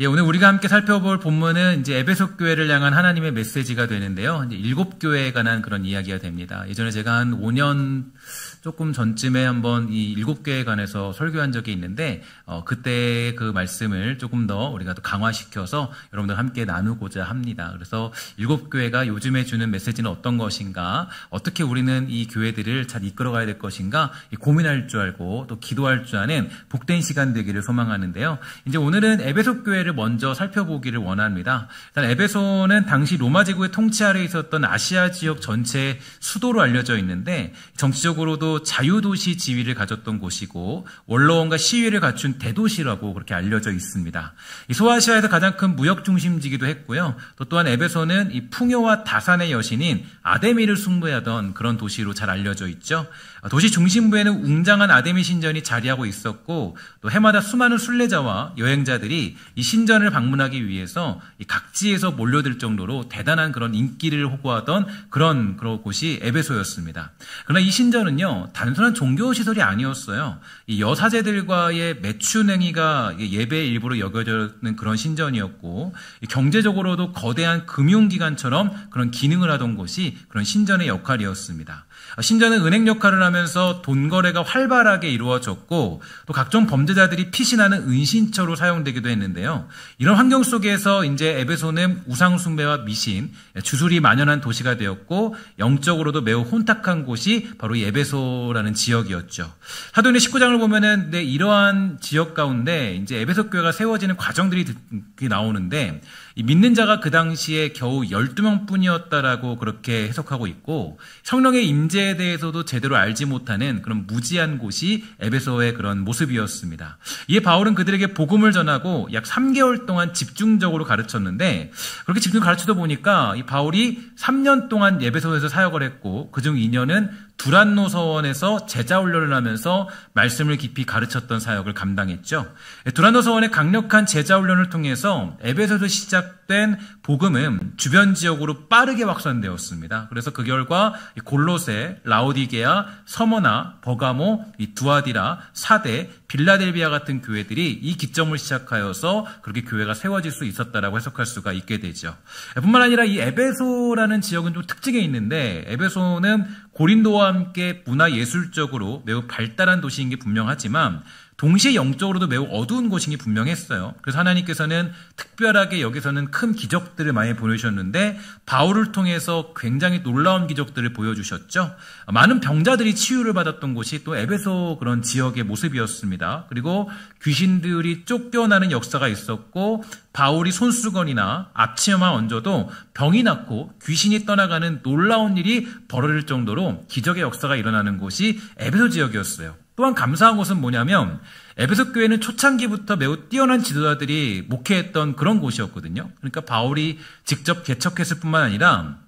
예, 오늘 우리가 함께 살펴볼 본문은 이제 에베소 교회를 향한 하나님의 메시지가 되는데요. 이제 7교회에 관한 그런 이야기가 됩니다. 예전에 제가 한 5년 조금 전쯤에 한번 이 7교회에 관해서 설교한 적이 있는데, 그때 그 말씀을 조금 더 우리가 또 강화시켜서 여러분들 함께 나누고자 합니다. 그래서 7교회가 요즘에 주는 메시지는 어떤 것인가, 어떻게 우리는 이 교회들을 잘 이끌어가야 될 것인가, 고민할 줄 알고 또 기도할 줄 아는 복된 시간 되기를 소망하는데요. 이제 오늘은 에베소 교회를 먼저 살펴보기를 원합니다. 일단 에베소는 당시 로마 제국의 통치 아래에 있었던 아시아 지역 전체의 수도로 알려져 있는데, 정치적으로도 자유도시 지위를 가졌던 곳이고 원로원과 시위를 갖춘 대도시라고 그렇게 알려져 있습니다. 이 소아시아에서 가장 큰 무역 중심지기도 했고요. 또한 에베소는 이 풍요와 다산의 여신인 아데미를 숭배하던 그런 도시로 잘 알려져 있죠. 도시 중심부에는 웅장한 아데미 신전이 자리하고 있었고, 또 해마다 수많은 순례자와 여행자들이 이 신전을 방문하기 위해서 이 각지에서 몰려들 정도로 대단한 그런 인기를 호구하던 그런 곳이 에베소였습니다. 그러나 이 신전은요, 단순한 종교시설이 아니었어요. 이 여사제들과의 매춘 행위가 예배의 일부로 여겨지는 그런 신전이었고, 경제적으로도 거대한 금융기관처럼 그런 기능을 하던 곳이 그런 신전의 역할이었습니다. 신전은 은행 역할을 하면서 돈 거래가 활발하게 이루어졌고, 또 각종 범죄자들이 피신하는 은신처로 사용되기도 했는데요. 이런 환경 속에서 이제 에베소는 우상 숭배와 미신, 주술이 만연한 도시가 되었고, 영적으로도 매우 혼탁한 곳이 바로 이 에베소라는 지역이었죠. 사도행전 19장을 보면은 이러한 지역 가운데 이제 에베소 교회가 세워지는 과정들이 나오는데, 이 믿는 자가 그 당시에 겨우 12명뿐이었다라고 그렇게 해석하고 있고, 성령의 임재에 대해서도 제대로 알지 못하는 그런 무지한 곳이 에베소의 그런 모습이었습니다. 이에 바울은 그들에게 복음을 전하고 약 3개월 동안 집중적으로 가르쳤는데, 그렇게 집중적으로 가르치다 보니까 이 바울이 3년 동안 에베소에서 사역을 했고, 그중 2년은 두란노 서원에서 제자 훈련을 하면서 말씀을 깊이 가르쳤던 사역을 감당했죠. 두란노 서원의 강력한 제자 훈련을 통해서 에베소에서 시작된 복음은 주변 지역으로 빠르게 확산되었습니다. 그래서 그 결과 골로새, 라오디게아, 서머나, 버가모, 두아디라, 사대, 빌라델비아 같은 교회들이 이 기점을 시작하여서 그렇게 교회가 세워질 수 있었다라고 해석할 수가 있게 되죠. 뿐만 아니라 이 에베소라는 지역은 좀 특징이 있는데, 에베소는 고린도와 함께 문화예술적으로 매우 발달한 도시인 게 분명하지만 동시에 영적으로도 매우 어두운 곳인 게 분명했어요. 그래서 하나님께서는 특별하게 여기서는 큰 기적들을 많이 보여주셨는데, 바울을 통해서 굉장히 놀라운 기적들을 보여주셨죠. 많은 병자들이 치유를 받았던 곳이 또 에베소 그런 지역의 모습이었습니다. 그리고 귀신들이 쫓겨나는 역사가 있었고, 바울이 손수건이나 앞치마만 얹어도 병이 낫고 귀신이 떠나가는 놀라운 일이 벌어질 정도로 기적의 역사가 일어나는 곳이 에베소 지역이었어요. 또한 감사한 것은 뭐냐면, 에베소 교회는 초창기부터 매우 뛰어난 지도자들이 목회했던 그런 곳이었거든요. 그러니까 바울이 직접 개척했을 뿐만 아니라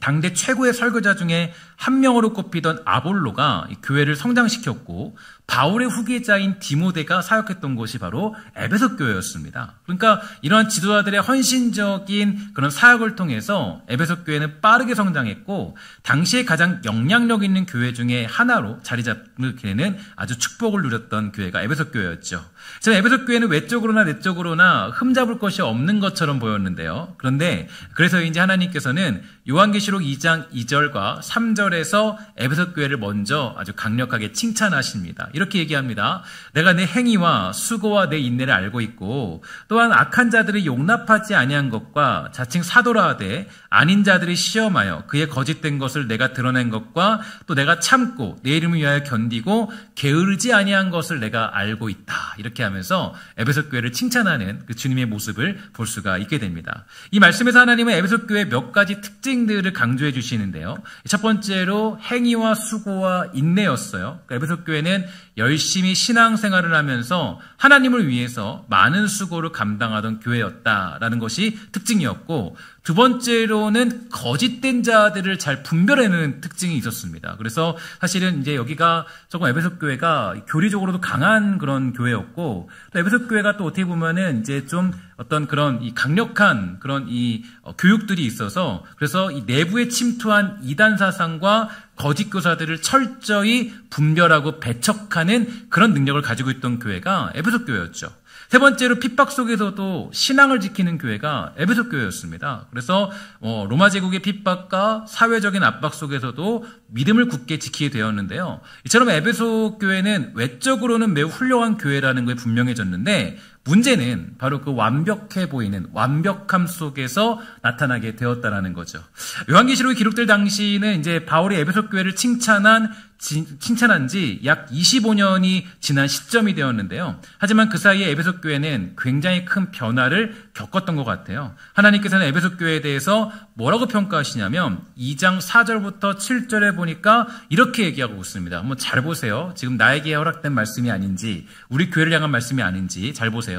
당대 최고의 설교자 중에 한 명으로 꼽히던 아볼로가 교회를 성장시켰고, 바울의 후계자인 디모데가 사역했던 곳이 바로 에베소 교회였습니다. 그러니까 이러한 지도자들의 헌신적인 그런 사역을 통해서 에베소 교회는 빠르게 성장했고, 당시에 가장 영향력 있는 교회 중에 하나로 자리 잡는 교회는 아주 축복을 누렸던 교회가 에베소 교회였죠. 그래서 에베소 교회는 외적으로나 내적으로나 흠잡을 것이 없는 것처럼 보였는데요. 그런데 그래서 이제 하나님께서는 요한계시록 2장 2절과 3절에서 에베소 교회를 먼저 아주 강력하게 칭찬하십니다. 이렇게 얘기합니다. 내가 내 행위와 수고와 내 인내를 알고 있고, 또한 악한 자들을 용납하지 아니한 것과 자칭 사도라 하되 아닌 자들이 시험하여 그의 거짓된 것을 내가 드러낸 것과, 또 내가 참고 내 이름을 위하여 견디고 게으르지 아니한 것을 내가 알고 있다. 이렇게 하면서 에베소 교회를 칭찬하는 그 주님의 모습을 볼 수가 있게 됩니다. 이 말씀에서 하나님은 에베소 교회의 몇 가지 특징들을 강조해 주시는데요. 첫 번째로 행위와 수고와 인내였어요. 그러니까 에베소 교회는 열심히 신앙생활을 하면서 하나님을 위해서 많은 수고를 감당하던 교회였다라는 것이 특징이었고, 두 번째로는 거짓된 자들을 잘 분별해내는 특징이 있었습니다. 그래서 사실은 이제 여기가 조금 에베소 교회가 교리적으로도 강한 그런 교회였고, 또 에베소 교회가 또 어떻게 보면은 이제 좀 어떤 그런 이 강력한 그런 이 교육들이 있어서, 그래서 이 내부에 침투한 이단 사상과 거짓 교사들을 철저히 분별하고 배척하는 그런 능력을 가지고 있던 교회가 에베소 교회였죠. 세 번째로 핍박 속에서도 신앙을 지키는 교회가 에베소 교회였습니다. 그래서 로마 제국의 핍박과 사회적인 압박 속에서도 믿음을 굳게 지키게 되었는데요. 이처럼 에베소 교회는 외적으로는 매우 훌륭한 교회라는 게 분명해졌는데 문제는 바로 그 완벽해 보이는 완벽함 속에서 나타나게 되었다라는 거죠. 요한계시록이 기록될 당시는 이제 바울이 에베소 교회를 칭찬한 지 약 25년이 지난 시점이 되었는데요. 하지만 그 사이에 에베소 교회는 굉장히 큰 변화를 겪었던 것 같아요. 하나님께서는 에베소 교회에 대해서 뭐라고 평가하시냐면 2장 4절부터 7절에 보니까 이렇게 얘기하고 있습니다. 한번 잘 보세요. 지금 나에게 허락된 말씀이 아닌지 우리 교회를 향한 말씀이 아닌지 잘 보세요.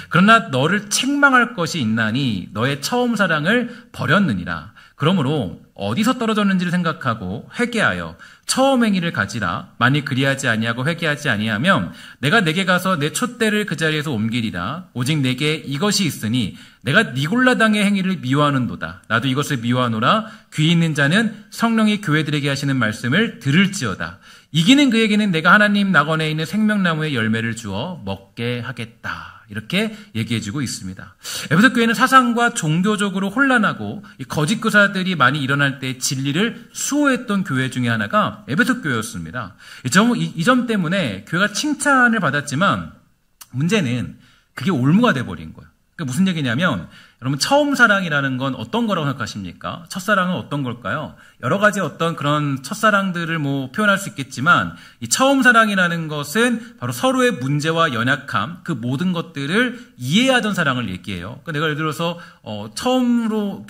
그러나 너를 책망할 것이 있나니 너의 처음 사랑을 버렸느니라. 그러므로 어디서 떨어졌는지를 생각하고 회개하여 처음 행위를 가지라. 만일 그리하지 아니하고 회개하지 아니하면 내가 내게 가서 내 촛대를 그 자리에서 옮기리라. 오직 내게 이것이 있으니 내가 니골라당의 행위를 미워하는도다. 나도 이것을 미워하노라. 귀 있는 자는 성령이 교회들에게 하시는 말씀을 들을지어다. 이기는 그에게는 내가 하나님 낙원에 있는 생명나무의 열매를 주어 먹게 하겠다. 이렇게 얘기해주고 있습니다. 에베소 교회는 사상과 종교적으로 혼란하고 거짓 교사들이 많이 일어날 때 진리를 수호했던 교회 중에 하나가 에베소 교회였습니다. 이 점 때문에 교회가 칭찬을 받았지만 문제는 그게 올무가 돼버린 거예요. 그러니까 무슨 얘기냐면 여러분 처음 사랑이라는 건 어떤 거라고 생각하십니까? 첫사랑은 어떤 걸까요? 여러 가지 어떤 그런 첫사랑들을 표현할 수 있겠지만 이 처음 사랑이라는 것은 바로 서로의 문제와 연약함 그 모든 것들을 이해하던 사랑을 얘기해요. 그러니까 내가 예를 들어서 처음으로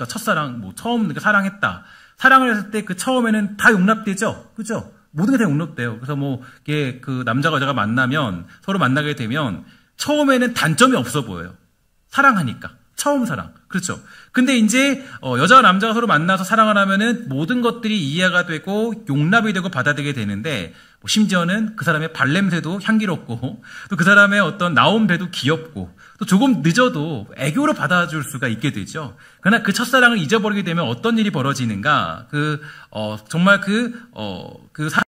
첫사랑 처음 사랑했다. 사랑을 했을 때 그 처음에는 다 용납되죠, 그죠? 모든 게 다 용납돼요. 그래서 이게 그 남자가 여자가 만나면 서로 만나게 되면 처음에는 단점이 없어 보여요. 사랑하니까. 처음 사랑. 그렇죠. 근데 이제 여자와 남자가 서로 만나서 사랑을 하면은 모든 것들이 이해가 되고 용납이 되고 받아들이게 되는데 심지어는 그 사람의 발냄새도 향기롭고 또 그 사람의 어떤 나온 배도 귀엽고 또 조금 늦어도 애교로 받아줄 수가 있게 되죠. 그러나 그 첫사랑을 잊어버리게 되면 어떤 일이 벌어지는가? 정말 그 사랑